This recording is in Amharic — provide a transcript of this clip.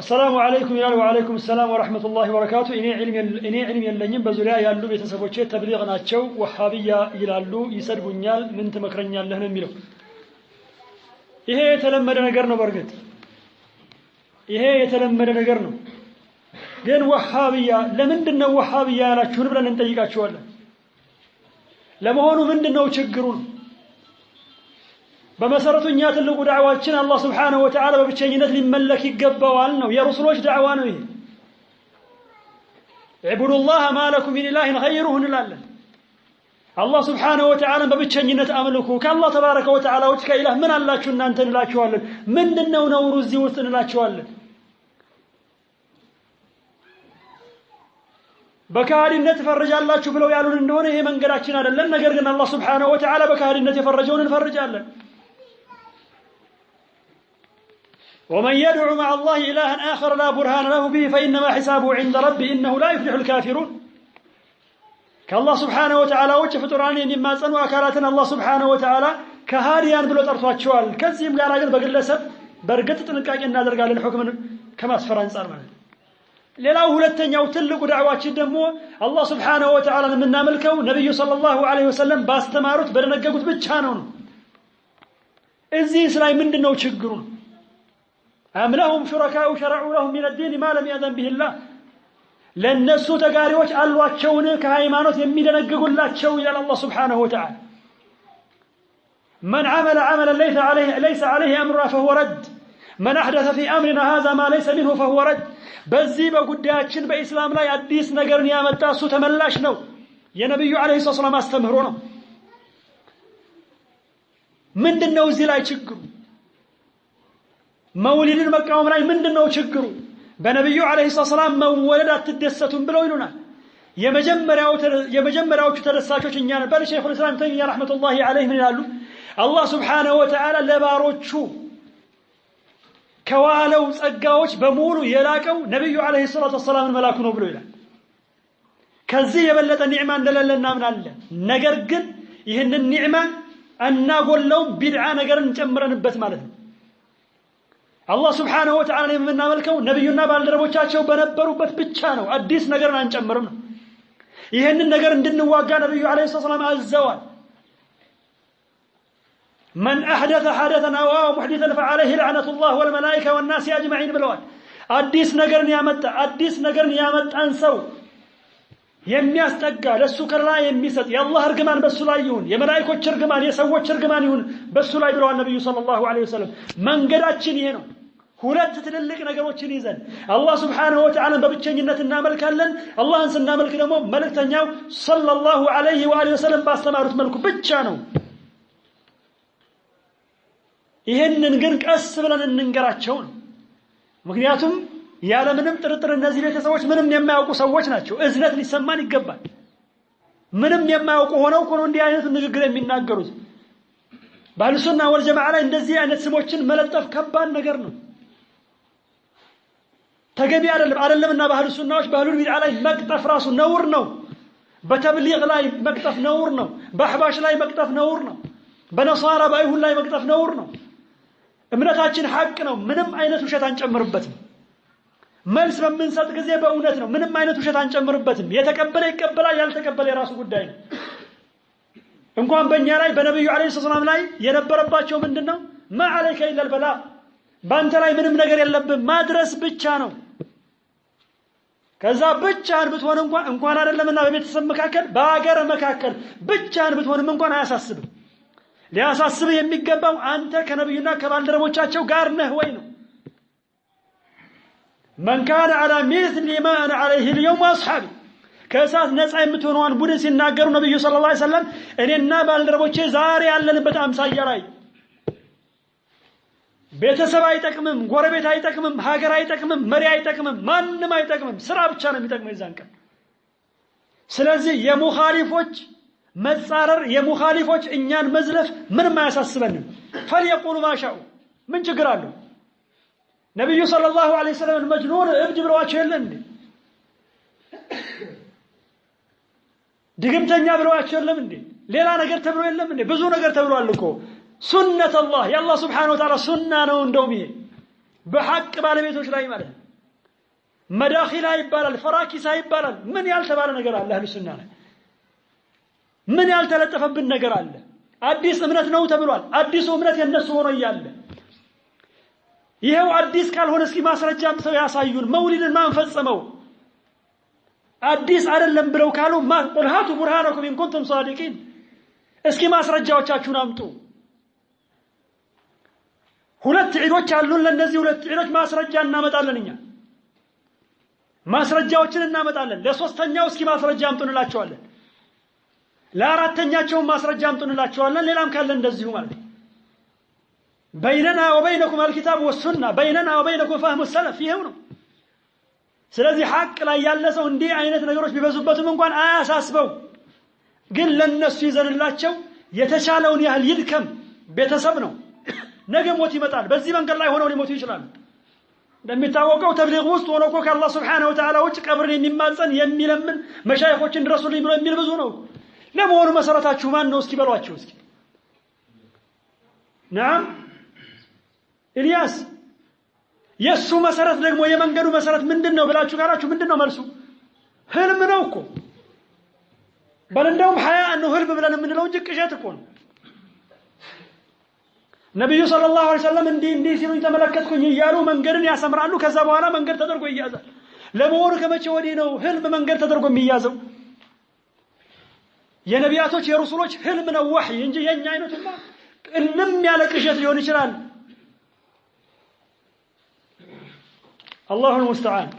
السلام عليكم وعليكم السلام ورحمة الله وبركاته إني علم يلنين بزريا يالو بيتسبوچه تبليغ ناچو وهابيا ይላሉ ይሰድቡኛል ምን ትመክረኛለህ ነው የሚለው ይሄ የተለመደ ነገር ነው በርግጥ ይሄ የተለመደ ነገር ነው ግን ወሃቢያ ለምንድነው ወሃቢያ ያላችሁን ብለን እንጠይቃችኋለን ለመሆኑ ምንድነው ችግሩ በመሰረቱኛ ትልቁ ዳዕዋችን አላህ Subhanahu Wa Ta'ala በብቸኝነት ሊመለክ ይገባዋል ነው የረሱሎች ዳዕዋ ነው ይሄ اعبدوا الله ما لكم من اله غيره እንላለን አላህ Subhanahu Wa Ta'ala በብቸኝነት አምልኩ ከአላህ ተባረከ ወተዓላ ውጭ ከኢላህ ምን አላችሁ እናንተ እንላችኋለን ምንድነው ነውሩ እዚህ ውስጥ እንላችኋለን በካህዲነት ፈርጃላችሁ ብለው ያሉን እንደሆነ ይሄ መንገዳችን አይደለም ነገር ግን አላህ Subhanahu Wa Ta'ala በካህዲነት የፈረጀውን እንፈርጃለን ومن يدعو مع الله إلها آخر لا برهان له به فإنما حسابه عند ربه إنه لا يفلح الكافرون كالله سبحانه وتعالى وجه فطراني مما صنوا أكالاتنا الله سبحانه وتعالى كهاديان بلو طرطواچوال كزيم ጋር ግን በግለሰብ በርግጥ ጥንቃቄ እናደርጋለን ሁክምን ከማስፈር አንፃር ማለት ሌላው ሁለተኛው ትልቁ ዳዕዋችን ደግሞ አላህ Subhanahu Wa Ta'ala የምናመልከው ነብዩ ሰለላሁ ዐለይሂ ወሰለም ባስተማሩት በደነገጉት ብቻ ነው እዚህ ላይ ምንድነው ችግሩ أم لهم شركاء شرعوا لهم من الدين ما لم يأذن به الله ለነሱ ተጋሪዎች አሏቸውን ከሃይማኖት የሚደነግጉላቸው ይላል አላህ Subhanahu Wa Ta'ala من عمل عملا ليس عليه أمرنا فهو رد من أحدث في أمرنا هذا ما ليس منه فهو رد በዚህ በጉዳያችን በእስላም ላይ አዲስ ነገርን ያመጣ እሱ ተመላሽ ነው የነብዩ አለይሂ ሰላም አስተምህሮ ነው ምንድነው እዚህ ላይ ችግሩ መውሊድን መቃወም ላይ ምንድነው ችግሩ በነብዩ አለይሂ ሰላም መወለድ አትደሰቱም ብለው ይሉናል የመጀመሪያዎቹ ተደሳቾች እኛ ነበር ሼኹል እስላም ተይሚያ ረህመቱላሂ ዐለይሂ ምን ይላሉ አላህ Subhanahu Wa Ta'ala ለባሮቹ ከዋለው ጸጋዎች በሙሉ የላቀው ነብዩ አለይሂ ሰላም መላኩ ነው ብሎ ይላል ከዚህ የበለጠ ኒዕማ እንደሌለ እናምናለን ነገር ግን ይህንን ኒዕማ እናጎለው ቢድዓ ነገርን ጨምረንበት ማለት ነው አላህ Subhanahu Wa Ta'ala የምናመልከው ነብዩና ባልደረቦቻቸው በነበሩበት ብቻ ነው አዲስ ነገርን አንጨምርም ነው ይሄንን ነገር እንድንዋጋ ነብዩ አለይሂ ሰላም አዘዋል من احدث حدثا او محدثا فعليه لعنه الله والملائكه والناس اجمعين ብለዋል አዲስ ነገርን ያመጣን ሰው የሚያስጠጋ ለሱ ከራ የሚሰጥ የአላህ እርግማን በሱ ላይ ይሁን የመላእክቶች እርግማን የሰዎች እርግማን ይሁን በሱ ላይ ብለዋል ነብዩ ሰለላሁ ዐለይሂ ወሰለም መንገዳችን ይሄ ነው ሁለት ትልልቅ ነገሮችን ይዘን አላህ Subhanahu Wa Ta'ala በብቸኝነት እናመልካለን አላህን ስናመልክ ደግሞ መልእክተኛው ሰለላሁ ዐለይሂ ወሰለም ባስተማሩት መልኩ ብቻ ነው ይሄንን ግን ቀስ ብለን እንንገራቸው ምክንያቱም ያለ ምንም ጥርጥር እነዚህ ቤተሰቦች ምንም የማያውቁ ሰዎች ናቸው እዝነት ሊሰማን ይገባል ምንም የማያውቁ ሆነው ኮኖ እንዲህ አይነት ንግግር የሚናገሩት ባልሱና ወልጀማዓ ላይ እንደዚህ አይነት ስሞችን መለጠፍ ከባድ ነገር ነው ተገቢ አይደለምና ባልሱናዎች ባሉል ቢድዓ ላይ መቅጠፍ ራሱ ነውር ነው በተብሊግ ላይ መቅጠፍ ነውር ነው በአህባሽ ላይ መቅጠፍ ነውር ነው በነሳራ ባይሁን ላይ መቅጠፍ ነውር ነው እምነታችን ሐቅ ነው ምንም አይነት ውሸት አንጨምርበትም መልስ በምንሰጥ ጊዜ በእውነት ነው ምንም አይነት ውሸት አንጨምርበትም የተቀበለ ይቀበላል ያልተቀበለ የራሱ ጉዳይ ነው እንኳን በእኛ ላይ በነብዩ አለይሂ ሰላም ላይ የነበረባቸው ምንድነው ما عليك الا البلاغ ባንተ ላይ ምንም ነገር የለብም ማድረስ ብቻ ነው ከዛ ብቻህን ብትሆን እንኳን አይደለምና በቤተሰብ መካከል በአገር መካከል ብቻህን ብትሆንም እንኳን አያሳስብም ሊያሳስብ የሚገባው አንተ ከነብዩና ከባልደረቦቻቸው ጋር ነህ ወይ ነው من كان على مثل ما انا عليه اليوم واصحابي ከእሳት ነፃ የምትሆነውን ቡድን ሲናገሩ ነብዩ ሰለላሁ ዐለይሂ ወሰለም እኔና ባልደረቦቼ ዛሬ ያለንበት አምሳያ ላይ ቤተሰብ አይጠቅምም ጎረቤት አይጠቅምም ሀገር አይጠቅምም መሪ አይጠቅምም ማንንም አይጠቅምም ስራ ብቻ ነው የሚጠቅመው ይዛን ቀን ስለዚህ የሙኻሊፎች መጻረር የሙኻሊፎች እኛን መዝለፍ ምንም አያሳስበንም فليقولوا ما شاءوا ምን ችግር አለው ነብዩ ሰለላሁ ዐለይሂ ወሰለም መጅኑን እብድ ብለዋቸው የለም እንዴ ድግምተኛ ብለዋቸው የለም እንዴ ሌላ ነገር ተብሎ የለም እንዴ ብዙ ነገር ተብሏል እኮ ሱነተ አላህ የአላህ Subhanahu Wa Ta'ala ሱና ነው እንደውም ይሄ በሐቅ ባለቤቶች ላይ ማለት መዳኺላ ይባላል ፈራኪሳ ይባላል ምን ያልተባለ ነገር አለ አህሉ ሱና ላይ ምን ያልተለጠፈብን ነገር አለ አዲስ እምነት ነው ተብሏል አዲሱ እምነት የነሱ ሆኖ ይያለ ይሄው አዲስ ካልሆነ እስኪ ማስረጃ አምጥተው ያሳዩን መውሊድን ማን ፈጸመው አዲስ አይደለም ብለው ካሉ ቁል ሃቱ ቡርሃነኩም ኢን ኩንቱም ሷዲቂን እስኪ ማስረጃዎቻችሁን አምጡ ሁለት ዒዶች አሉን ለነዚህ ሁለት ዒዶች ማስረጃ እናመጣለን እኛ ማስረጃዎችን እናመጣለን ለሶስተኛው እስኪ ማስረጃ አምጡንላቸዋለን ለአራተኛቸው ማስረጃ አምጡንላቸዋለን ሌላም ካለ እንደዚሁ ማለት بيننا وبينكم الكتاب والسنة بيننا وبينكم فهم السلف ይሄው ነው ስለዚህ ሐቅ ላይ ያለ ሰው እንዲህ አይነት ነገሮች ቢበዙበትም እንኳን አያሳስበው ግን ለነሱ ይዘንላቸው የተቻለውን ያህል ይድከም ቤተሰብ ነው ነገ ሞት ይመጣል በዚህ መንገድ ላይ ሆነው ሊሞቱ ይችላሉ እንደሚታወቀው ተብሊግ ውስጥ ሆኖ እኮ ከአላህ Subhanahu Wa Ta'ala ውጭ ቀብርን የሚማጸን የሚለምን መሻይኾችን ድረሱልኝ ብሎ የሚል ብዙ ነው ለመሆኑ መሰረታችሁ ማን ነው እስኪ በሏቸው እስኪ نعم ኢልያስ የሱ መሰረት ደግሞ የመንገዱ መሰረት ምንድነው ብላችሁ ካላችሁ ምንድነው መልሱ ህልም ነው እኮ በለንደውም ሐያ ነው ህልም ብለን የምንለው እንጂ ቅዠት እኮ ነው ነብዩ ሰለላሁ ዐለይሂ ወሰለም እንዲህ ሲሉኝ ተመለከትኩኝ ይያሉ መንገድን ያሰምራሉ ከዛ በኋላ መንገድ ተደርጎ ይያዛል ለመሆኑ ከመቼ ወዲህ ነው ህልም መንገድ ተደርጎ የሚያዘው የነቢያቶች የረሱሎች ህልም ነው ወህይ እንጂ የኛ አይነቱማ እልም ያለ ቅዠት ሊሆን ይችላል الله المستعان